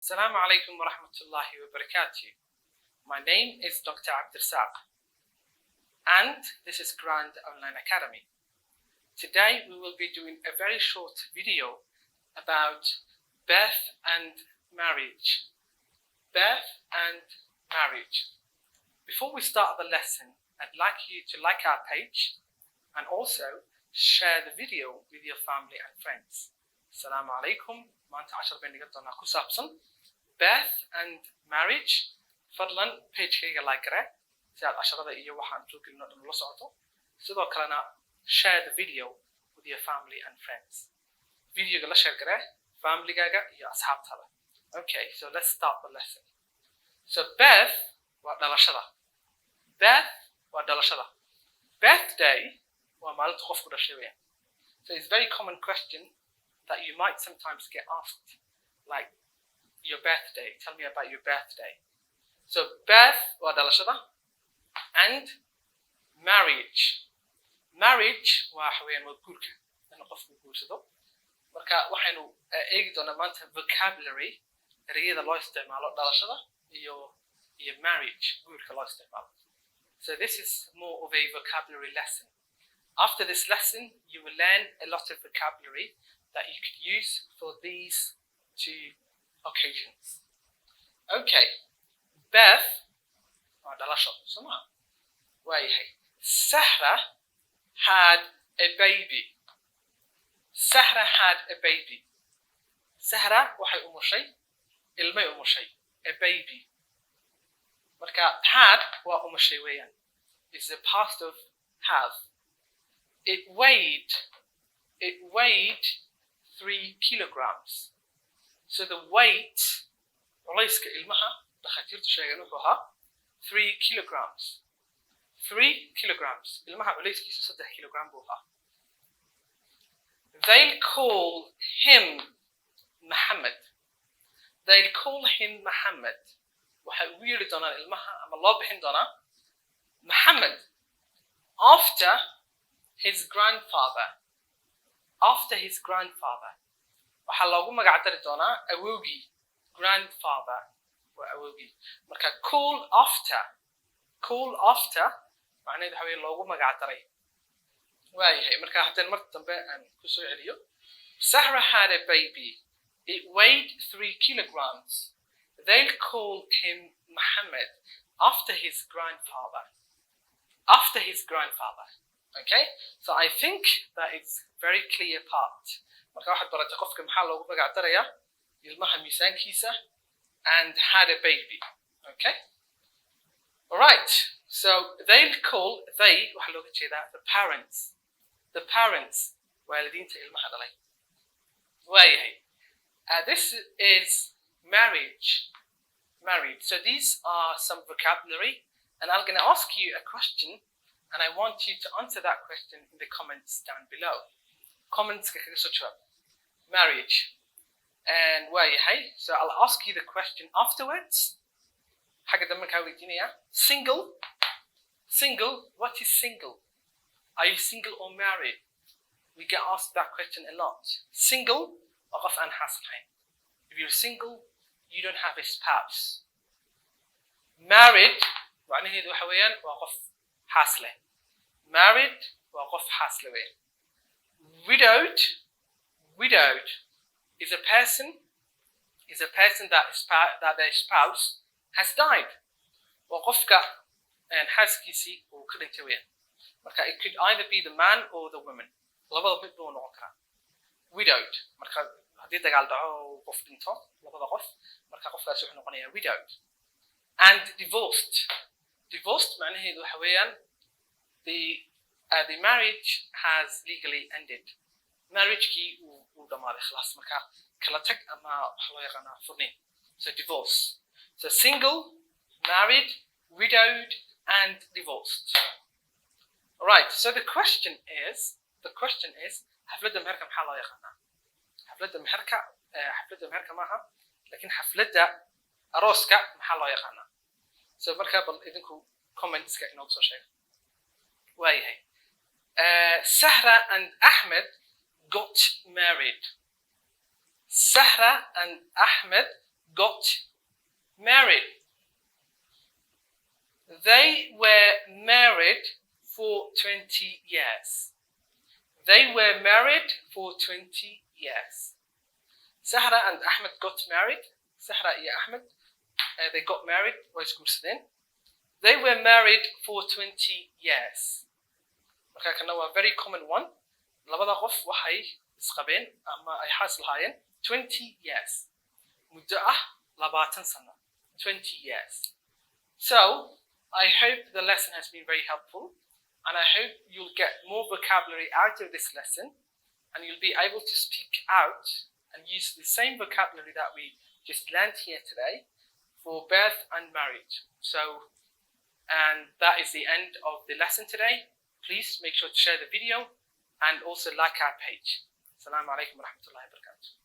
Assalamu alaikum wa rahmatullahi wa barakatuh. My name is Dr. Abdirsaq, and this is Grand Online Academy. Today we will be doing a very short video about birth and marriage. Birth and marriage. Before we start the lesson, I'd like you to like our page and also share the video with your family and friends. Assalamu alaikum. maanta 10 baan dhigan doonaa ku saabsan birth and marriage. fadlan pagekayga like garee si aad casharada iyo waxaan soo gelino dhan la socoto. sidoo kalena share the video with your family and friends. videoga la share garee familygaaga iyo asxaabtaada. Okay, so let's start the lesson. So birth waa dhalashada. Birth waa dhalashada. Birthday waa maalinta qofku dhashay weeyaan. So it's a very common question that you might sometimes get asked, like your birthday. Tell me about your birthday. So birth waa dhalashada and marriage. Marriage waa haween waa guurka in qofku guursado. Marka waxaynu eegi doonaa maanta vocabulary ereyada loo isticmaalo dhalashada iyo marriage guurka loo isticmaalo. So this is more of a vocabulary lesson. After this lesson, you will learn a lot of vocabulary that you could use for these two occasions. Okay, birth waa dhalasho, soma waayahay. Sahra had a baby. Sahra had a baby. Sahra waxay umushay, ilmay umushay, a baby. Marka had waa umushay weeyaan. It's the past of have. It weighed 3 kilograms. So the weight, culayska ilmaha dhakhaatiirtu sheegeen wuxuu ahaa 3 kilograms. 3 kilograms. Ilmaha culayskiisu 3 kilogram buu ahaa. They'll call him Muhammad. They'll call him Muhammad. Waxay ugu yeeri doonaan ilmaha ama loo bixin doonaa Muhammad after his grandfather. After his grandfather. Waxaa loogu magac dari doonaa awowgii. Grandfather waa awowgii. Marka call after macnaheedu waxa weeye loogu magac daray. waayahay marka haddaan mar dambe aan ku soo celiyo. Sahra had a baby. It weighed 3 kilograms. They'll call him Muhammad after his grandfather. After his grandfather. Okay? So I think that is very clear part. Marka waxaad baratay qofka maxaa loogu magac darayaa ilmaha miisaankiisa and had a baby. Okay? Alright. So they'll call waxaa looga jeedaa the parents. The parents waalidiinta ilmaha dhalay. waayahay. This is marriage. Married. So these are some vocabulary and I'm going to ask you a question and I want you to answer that question in the comments down below. Comments kaga soo jawaab. Marriage. And waayahay. So I'll ask you the question afterwards. Xagga dambe kaa weydiinaya. Single. Single. What is single? Are you single or married? We get asked that question a lot. Single waa qof aan xaas lahayn. If you're single, you don't have a spouse. Married macnaheedu waxa weeyaan waa qof xaas leh. Married waa qof xaas leh weeyaan. Widowed is a person that their spouse has died. waa qofka xaaskiisii uu ka dhintay weeyaan. Marka it could either be the man or the woman. labada mid buu noqon karaa. Widowed marka haddii dagaal dhaco qof dhinto labada qof marka qofkaasi wuxuu noqonayaa widowed. And divorced macnaheedu waxa weeyaan the marriage has legally ended. Marriagekii uu dhamaaday khalaas marka kala tag ama waxa loo yaqaanaa furniin. So divorce. So single, married, widowed and divorced. Alright, so the question is xafladda meherka maxaa loo yaqaanaa? xafladda meherka maaha laakiin xafladda arooska maxaa loo yaqaanaa? So markaa bal idinku commentska inoogu soo sheega. waayahay. Sahra and Ahmed got married. Sahra and Ahmed got married. They were married for 20 years. They were married for 20 years. Sahra and Ahmed got married. Sahra and Ahmed, they got married. They were married for 20 years. Marka kana waa very common one. Labada qof waxay isqabeen ama ay xaas lahaayeen 20 years. Muddo ah 20 sano. 20 years. So, I hope the lesson has been very helpful, and I hope you'll get more vocabulary out of this lesson, and you'll be able to speak out and use the same vocabulary that we just learned here today for birth and marriage. So, and that is the end of the lesson today. Please make sure to share the video and also like our page. Assalamu alaikum wa rahmatullahi wa barakatuh.